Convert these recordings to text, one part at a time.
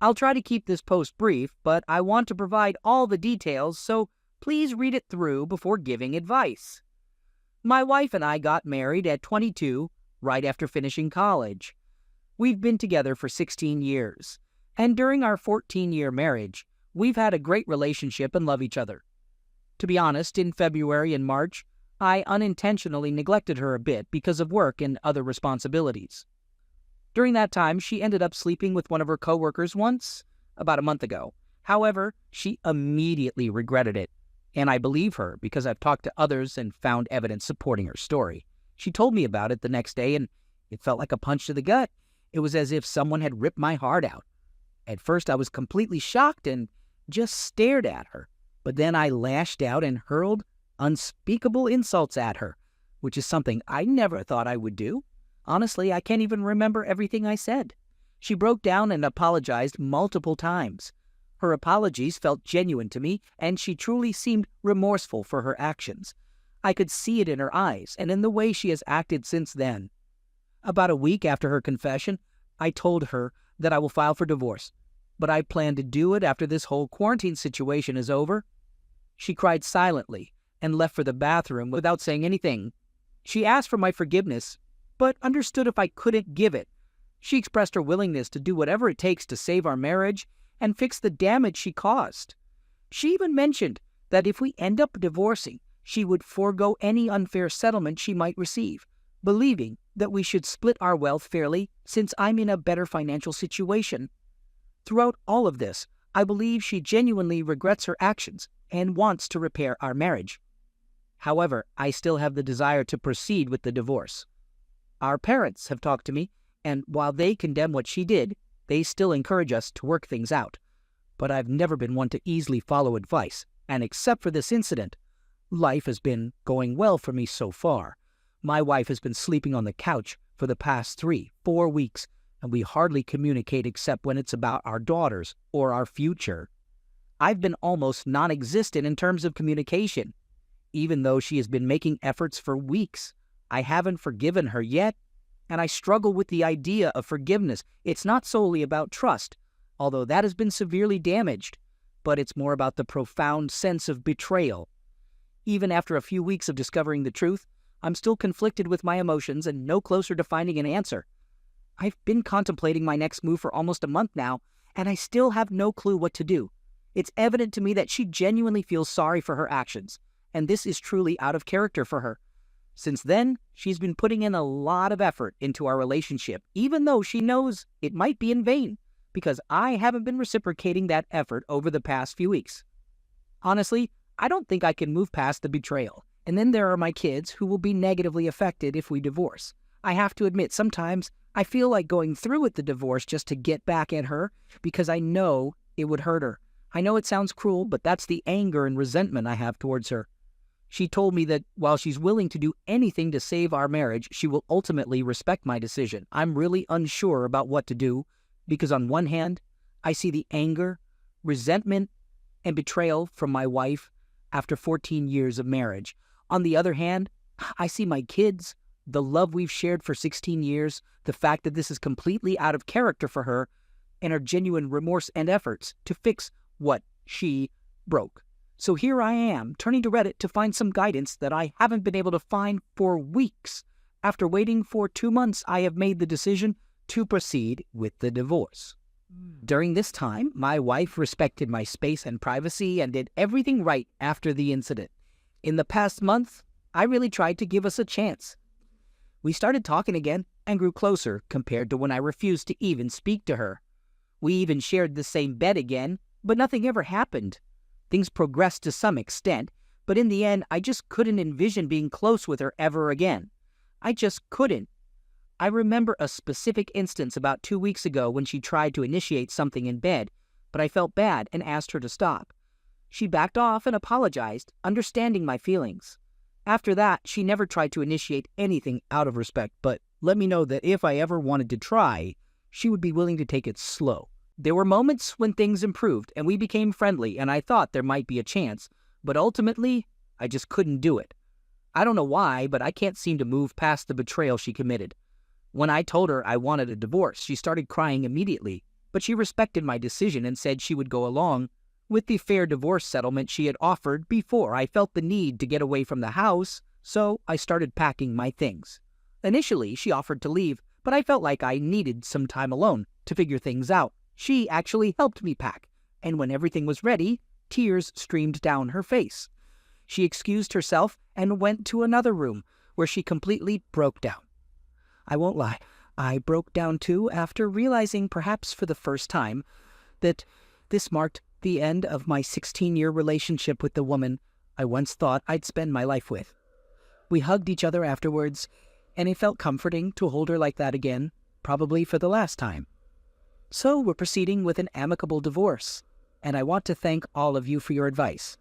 I'll try to keep this post brief, but I want to provide all the details, so please read it through before giving advice. My wife and I got married at 22, right after finishing college. We've been together for 16 years, and during our 14-year marriage, we've had a great relationship and love each other. To be honest, in February and March, I unintentionally neglected her a bit because of work and other responsibilities. During that time, she ended up sleeping with one of her coworkers once, about a month ago. However, she immediately regretted it, and I believe her because I've talked to others and found evidence supporting her story. She told me about it the next day, and it felt like a punch to the gut. It was as if someone had ripped my heart out. At first, I was completely shocked and just stared at her. But then I lashed out and hurled unspeakable insults at her, which is something I never thought I would do. Honestly, I can't even remember everything I said. She broke down and apologized multiple times. Her apologies felt genuine to me, and she truly seemed remorseful for her actions. I could see it in her eyes and in the way she has acted since then. About a week after her confession, I told her that I will file for divorce, but I plan to do it after this whole quarantine situation is over. She cried silently and left for the bathroom without saying anything. She asked for my forgiveness, but understood if I couldn't give it. She expressed her willingness to do whatever it takes to save our marriage and fix the damage she caused. She even mentioned that if we end up divorcing, she would forego any unfair settlement she might receive, believing that we should split our wealth fairly since I'm in a better financial situation. Throughout all of this, I believe she genuinely regrets her actions and wants to repair our marriage. However, I still have the desire to proceed with the divorce. Our parents have talked to me, and while they condemn what she did, they still encourage us to work things out. But I've never been one to easily follow advice, and except for this incident, life has been going well for me so far. My wife has been sleeping on the couch for the past 3-4 weeks, and we hardly communicate except when it's about our daughters or our future. I've been almost non-existent in terms of communication. Even though she has been making efforts for weeks, I haven't forgiven her yet, and I struggle with the idea of forgiveness. It's not solely about trust, although that has been severely damaged, but it's more about the profound sense of betrayal. Even after a few weeks of discovering the truth, I'm still conflicted with my emotions and no closer to finding an answer. I've been contemplating my next move for almost a month now, and I still have no clue what to do. It's evident to me that she genuinely feels sorry for her actions, and this is truly out of character for her. Since then, she's been putting in a lot of effort into our relationship, even though she knows it might be in vain, because I haven't been reciprocating that effort over the past few weeks. Honestly, I don't think I can move past the betrayal, and then there are my kids who will be negatively affected if we divorce. I have to admit, sometimes I feel like going through with the divorce just to get back at her, because I know it would hurt her. I know it sounds cruel, but that's the anger and resentment I have towards her. She told me that while she's willing to do anything to save our marriage, she will ultimately respect my decision. I'm really unsure about what to do, because on one hand, I see the anger, resentment, and betrayal from my wife after 14 years of marriage. On the other hand, I see my kids, the love we've shared for 16 years, the fact that this is completely out of character for her, and her genuine remorse and efforts to fix what she broke. So here I am, turning to Reddit to find some guidance that I haven't been able to find for weeks. After waiting for 2 months, I have made the decision to proceed with the divorce. During this time, my wife respected my space and privacy and did everything right after the incident. In the past month, I really tried to give us a chance. We started talking again and grew closer compared to when I refused to even speak to her. We even shared the same bed again, but nothing ever happened. Things progressed to some extent, but in the end, I just couldn't envision being close with her ever again. I just couldn't. I remember a specific instance about 2 weeks ago when she tried to initiate something in bed, but I felt bad and asked her to stop. She backed off and apologized, understanding my feelings. After that, she never tried to initiate anything out of respect, but let me know that if I ever wanted to try, she would be willing to take it slow. There were moments when things improved and we became friendly, and I thought there might be a chance, but ultimately, I just couldn't do it. I don't know why, but I can't seem to move past the betrayal she committed. When I told her I wanted a divorce, she started crying immediately, but she respected my decision and said she would go along with the fair divorce settlement she had offered before. I felt the need to get away from the house, so I started packing my things. Initially, she offered to leave, but I felt like I needed some time alone to figure things out. She actually helped me pack, and when everything was ready, tears streamed down her face. She excused herself and went to another room, where she completely broke down. I won't lie, I broke down too after realizing, perhaps for the first time, that this marked the end of my 16-year relationship with the woman I once thought I'd spend my life with. We hugged each other afterwards, and it felt comforting to hold her like that again, probably for the last time. So we're proceeding with an amicable divorce, and I want to thank all of you for your advice.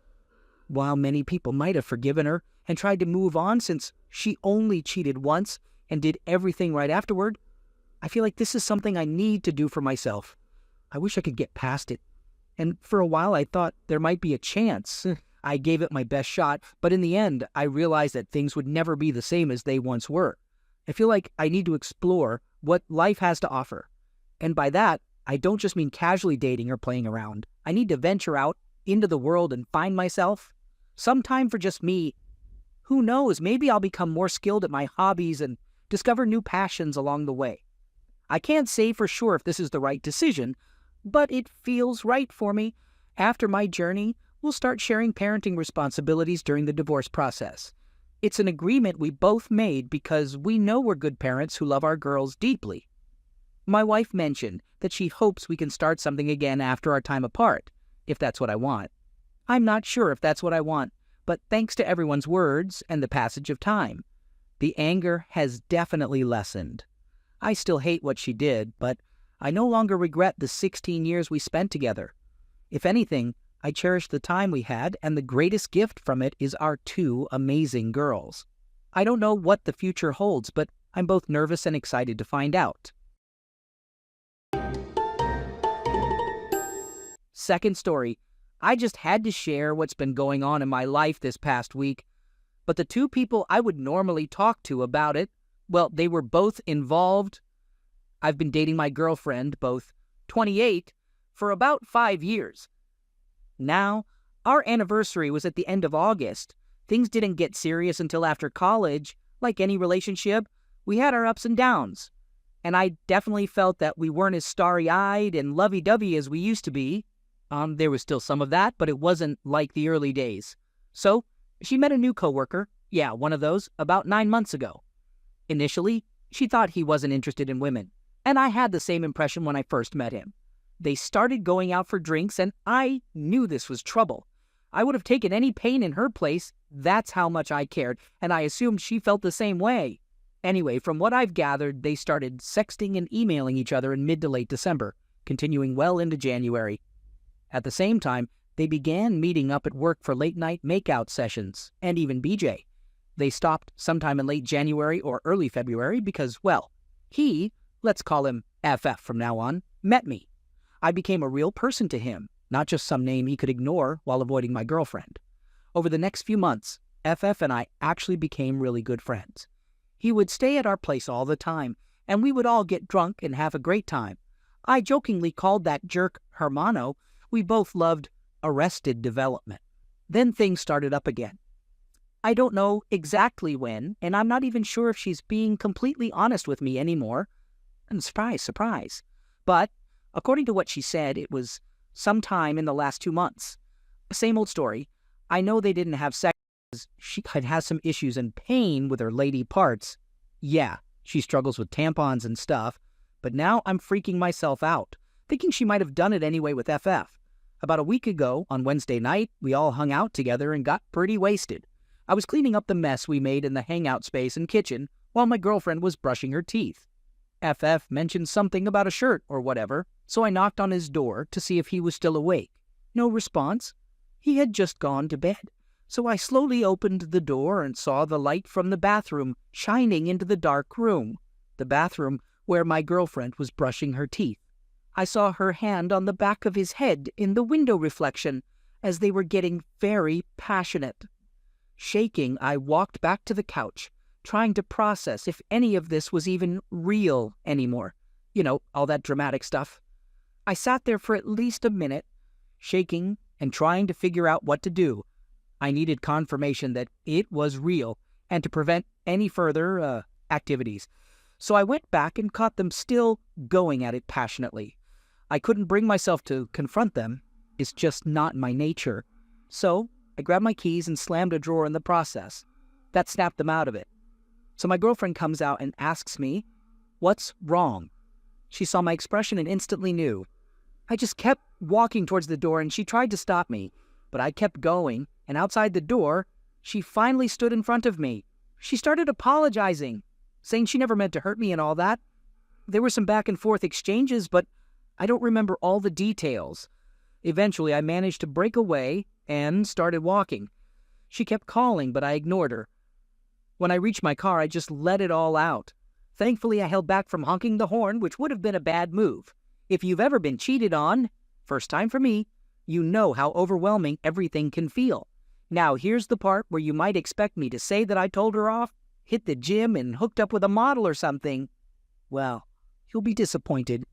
While many people might have forgiven her and tried to move on since she only cheated once and did everything right afterward, I feel like this is something I need to do for myself. I wish I could get past it. And for a while I thought there might be a chance. I gave it my best shot, but in the end I realized that things would never be the same as they once were. I feel like I need to explore what life has to offer. And by that, I don't just mean casually dating or playing around. I need to venture out into the world and find myself. Some time for just me. Who knows, maybe I'll become more skilled at my hobbies and discover new passions along the way. I can't say for sure if this is the right decision, but it feels right for me. After my journey, we'll start sharing parenting responsibilities during the divorce process. It's an agreement we both made because we know we're good parents who love our girls deeply. My wife mentioned that she hopes we can start something again after our time apart, if that's what I want. I'm not sure if that's what I want, but thanks to everyone's words and the passage of time, the anger has definitely lessened. I still hate what she did, but I no longer regret the 16 years we spent together. If anything, I cherish the time we had, and the greatest gift from it is our 2 amazing girls. I don't know what the future holds, but I'm both nervous and excited to find out. Second story. I just had to share what's been going on in my life this past week, but the 2 people I would normally talk to about it, well, they were both involved. I've been dating my girlfriend, both 28, for about 5 years. Now, our anniversary was at the end of August. Things didn't get serious until after college. Like any relationship, we had our ups and downs. And I definitely felt that we weren't as starry-eyed and lovey-dovey as we used to be. There was still some of that, but it wasn't like the early days. So, she met a new coworker, one of those, about 9 months ago. Initially, she thought he wasn't interested in women, and I had the same impression when I first met him. They started going out for drinks, and I knew this was trouble. I would have taken any pain in her place. That's how much I cared, and I assumed she felt the same way. Anyway, from what I've gathered, they started sexting and emailing each other in mid to late December, continuing well into January. At the same time, they began meeting up at work for late-night makeout sessions, and even BJ. They stopped sometime in late January or early February because, well, he, let's call him FF from now on, met me. I became a real person to him, not just some name he could ignore while avoiding my girlfriend. Over the next few months, FF and I actually became really good friends. He would stay at our place all the time, and we would all get drunk and have a great time. I jokingly called that jerk Hermano. We both loved Arrested Development. Then things started up again. I don't know exactly when, and I'm not even sure if she's being completely honest with me anymore. And surprise, surprise. But according to what she said, it was sometime in the last 2 months. Same old story. I know they didn't have sex because she had some issues and pain with her lady parts. Yeah, she struggles with tampons and stuff, but now I'm freaking myself out, thinking she might have done it anyway with FF. About a week ago, on Wednesday night, we all hung out together and got pretty wasted. I was cleaning up the mess we made in the hangout space and kitchen while my girlfriend was brushing her teeth. FF mentioned something about a shirt or whatever, so I knocked on his door to see if he was still awake. No response. He had just gone to bed. So I slowly opened the door and saw the light from the bathroom shining into the dark room, the bathroom where my girlfriend was brushing her teeth. I saw her hand on the back of his head in the window reflection as they were getting very passionate. Shaking, I walked back to the couch, trying to process if any of this was even real anymore. You know, all that dramatic stuff. I sat there for at least a minute, shaking and trying to figure out what to do. I needed confirmation that it was real and to prevent any further activities. So I went back and caught them still going at it passionately. I couldn't bring myself to confront them. It's just not my nature. So I grabbed my keys and slammed a drawer in the process. That snapped them out of it. So my girlfriend comes out and asks me, "What's wrong?" She saw my expression and instantly knew. I just kept walking towards the door and she tried to stop me, but I kept going, and outside the door, she finally stood in front of me. She started apologizing, saying she never meant to hurt me and all that. There were some back and forth exchanges, but I don't remember all the details. Eventually, I managed to break away and started walking. She kept calling, but I ignored her. When I reached my car, I just let it all out. Thankfully, I held back from honking the horn, which would have been a bad move. If you've ever been cheated on, first time for me, you know how overwhelming everything can feel. Now, here's the part where you might expect me to say that I told her off, hit the gym, and hooked up with a model or something. Well, you'll be disappointed.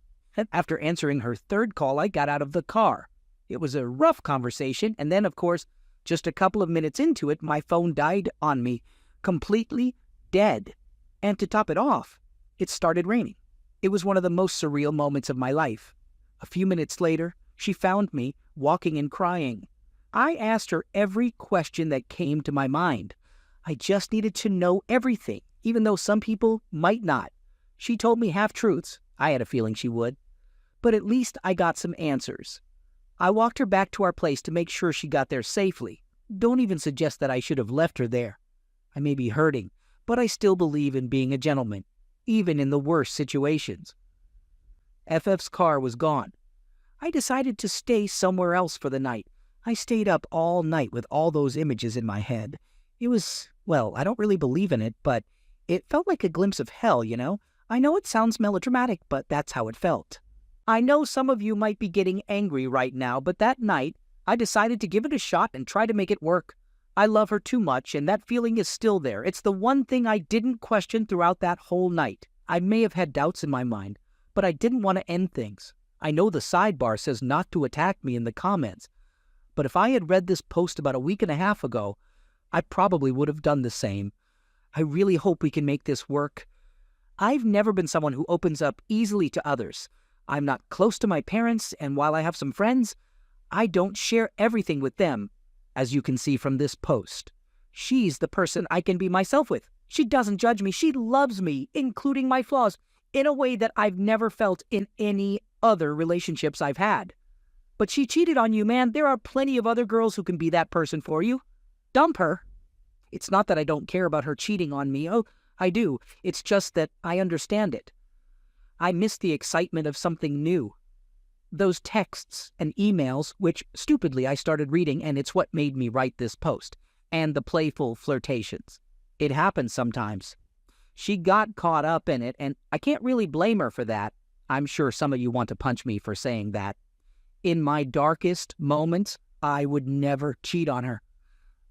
After answering her third call, I got out of the car. It was a rough conversation, and then, of course, just a couple of minutes into it, my phone died on me, completely dead. And to top it off, it started raining. It was one of the most surreal moments of my life. A few minutes later, she found me walking and crying. I asked her every question that came to my mind. I just needed to know everything, even though some people might not. She told me half-truths. I had a feeling she would. But at least I got some answers. I walked her back to our place to make sure she got there safely. Don't even suggest that I should have left her there. I may be hurting, but I still believe in being a gentleman, even in the worst situations. FF's car was gone. I decided to stay somewhere else for the night. I stayed up all night with all those images in my head. It was, well, I don't really believe in it, but it felt like a glimpse of hell, you know? I know it sounds melodramatic, but that's how it felt. I know some of you might be getting angry right now, but that night, I decided to give it a shot and try to make it work. I love her too much, and that feeling is still there. It's the one thing I didn't question throughout that whole night. I may have had doubts in my mind, but I didn't want to end things. I know the sidebar says not to attack me in the comments, but if I had read this post about a week and a half ago, I probably would have done the same. I really hope we can make this work. I've never been someone who opens up easily to others. I'm not close to my parents, and while I have some friends, I don't share everything with them, as you can see from this post. She's the person I can be myself with. She doesn't judge me. She loves me, including my flaws, in a way that I've never felt in any other relationships I've had. But she cheated on you, man. There are plenty of other girls who can be that person for you. Dump her. It's not that I don't care about her cheating on me. Oh, I do. It's just that I understand it. I miss the excitement of something new. Those texts and emails, which stupidly I started reading, and it's what made me write this post, and the playful flirtations. It happens sometimes. She got caught up in it, and I can't really blame her for that. I'm sure some of you want to punch me for saying that. In my darkest moments, I would never cheat on her.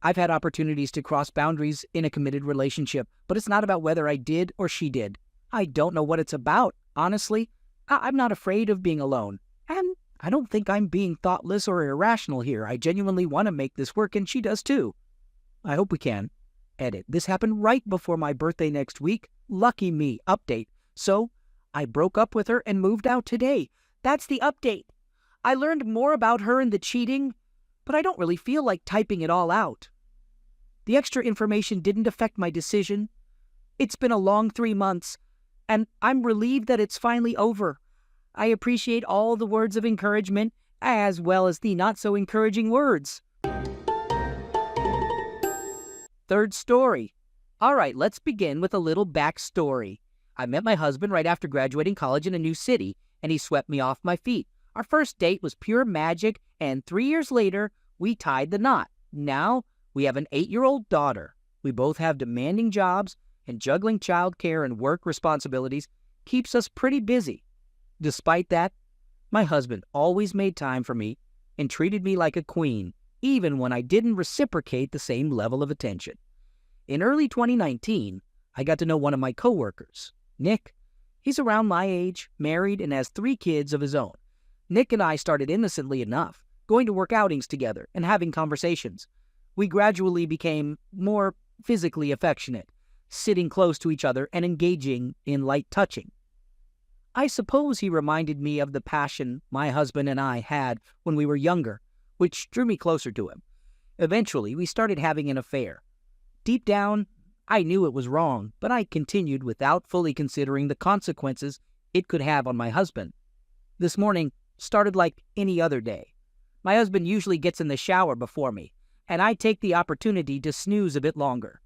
I've had opportunities to cross boundaries in a committed relationship, but it's not about whether I did or she did. I don't know what it's about, honestly. I'm not afraid of being alone. And I don't think I'm being thoughtless or irrational here. I genuinely want to make this work, and she does too. I hope we can. Edit. This happened right before my birthday next week. Lucky me. Update. So, I broke up with her and moved out today. That's the update. I learned more about her and the cheating, but I don't really feel like typing it all out. The extra information didn't affect my decision. It's been a long 3 months, and I'm relieved that it's finally over. I appreciate all the words of encouragement, as well as the not-so-encouraging words. Third story. All right, let's begin with a little backstory. I met my husband right after graduating college in a new city, and he swept me off my feet. Our first date was pure magic, and 3 years later, we tied the knot. Now, we have an 8-year-old daughter. We both have demanding jobs, and juggling childcare and work responsibilities keeps us pretty busy. Despite that, my husband always made time for me and treated me like a queen, even when I didn't reciprocate the same level of attention. In early 2019, I got to know one of my coworkers, Nick. He's around my age, married, and has 3 kids of his own. Nick and I started innocently enough, going to work outings together and having conversations. We gradually became more physically affectionate, sitting close to each other and engaging in light touching. I suppose he reminded me of the passion my husband and I had when we were younger, which drew me closer to him. Eventually, we started having an affair. Deep down, I knew it was wrong, but I continued without fully considering the consequences it could have on my husband. This morning started like any other day. My husband usually gets in the shower before me, and I take the opportunity to snooze a bit longer.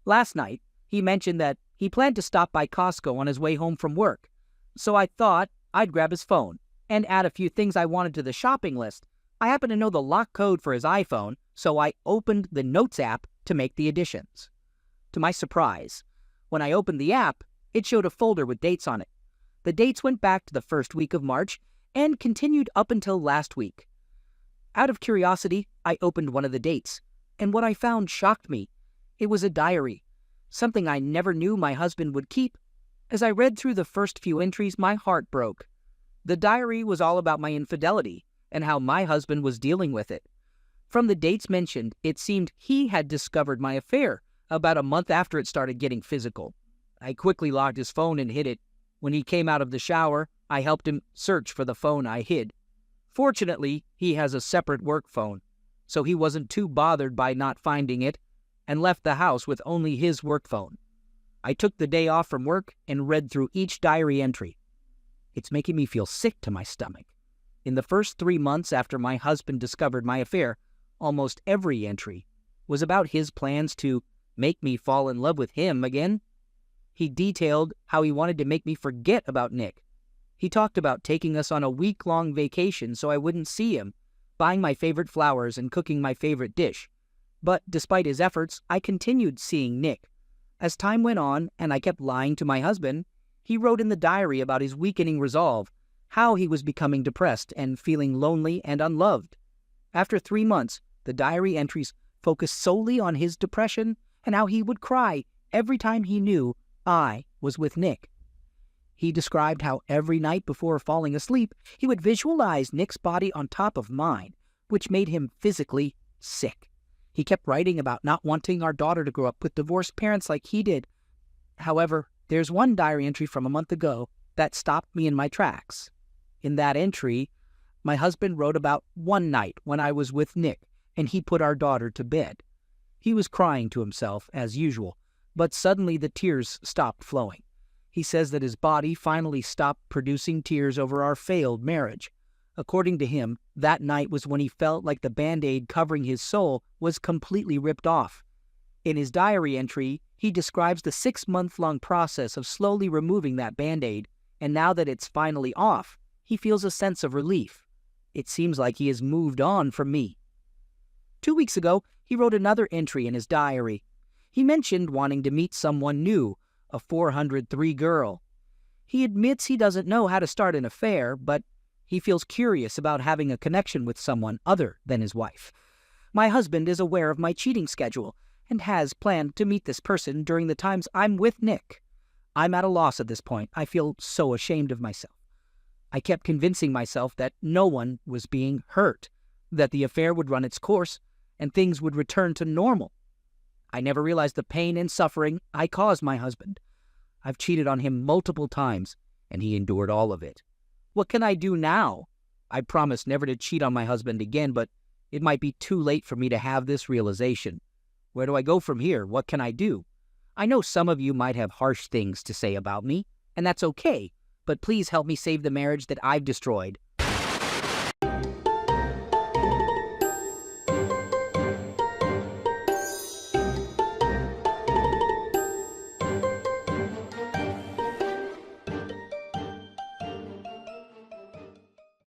Last night, he mentioned that he planned to stop by Costco on his way home from work, so I thought I'd grab his phone and add a few things I wanted to the shopping list. I happen to know the lock code for his iPhone, so I opened the Notes app to make the additions. To my surprise, when I opened the app, it showed a folder with dates on it. The dates went back to the first week of March and continued up until last week. Out of curiosity, I opened one of the dates, and what I found shocked me. It was a diary, something I never knew my husband would keep. As I read through the first few entries, my heart broke. The diary was all about my infidelity and how my husband was dealing with it. From the dates mentioned, it seemed he had discovered my affair about a month after it started getting physical. I quickly locked his phone and hid it. When he came out of the shower, I helped him search for the phone I hid. Fortunately, he has a separate work phone, so he wasn't too bothered by not finding it and left the house with only his work phone. I took the day off from work and read through each diary entry. It's making me feel sick to my stomach. In the first 3 months after my husband discovered my affair, almost every entry was about his plans to make me fall in love with him again. He detailed how he wanted to make me forget about Nick. He talked about taking us on a week-long vacation so I wouldn't see him, buying my favorite flowers and cooking my favorite dish. But despite his efforts, I continued seeing Nick. As time went on and I kept lying to my husband, he wrote in the diary about his weakening resolve, how he was becoming depressed and feeling lonely and unloved. After 3 months, the diary entries focused solely on his depression and how he would cry every time he knew I was with Nick. He described how every night before falling asleep, he would visualize Nick's body on top of mine, which made him physically sick. He kept writing about not wanting our daughter to grow up with divorced parents like he did. However, there's one diary entry from a month ago that stopped me in my tracks. In that entry, my husband wrote about one night when I was with Nick and he put our daughter to bed. He was crying to himself, as usual, but suddenly the tears stopped flowing. He says that his body finally stopped producing tears over our failed marriage. According to him, that night was when he felt like the Band-Aid covering his soul was completely ripped off. In his diary entry, he describes the 6-month-long process of slowly removing that Band-Aid, and now that it's finally off, he feels a sense of relief. It seems like he has moved on from me. 2 weeks ago, he wrote another entry in his diary. He mentioned wanting to meet someone new, a 403 girl. He admits he doesn't know how to start an affair, but he feels curious about having a connection with someone other than his wife. My husband is aware of my cheating schedule and has planned to meet this person during the times I'm with Nick. I'm at a loss at this point. I feel so ashamed of myself. I kept convincing myself that no one was being hurt, that the affair would run its course and things would return to normal. I never realized the pain and suffering I caused my husband. I've cheated on him multiple times, and he endured all of it. What can I do now? I promised never to cheat on my husband again, but it might be too late for me to have this realization. Where do I go from here? What can I do? I know some of you might have harsh things to say about me, and that's okay, but please help me save the marriage that I've destroyed.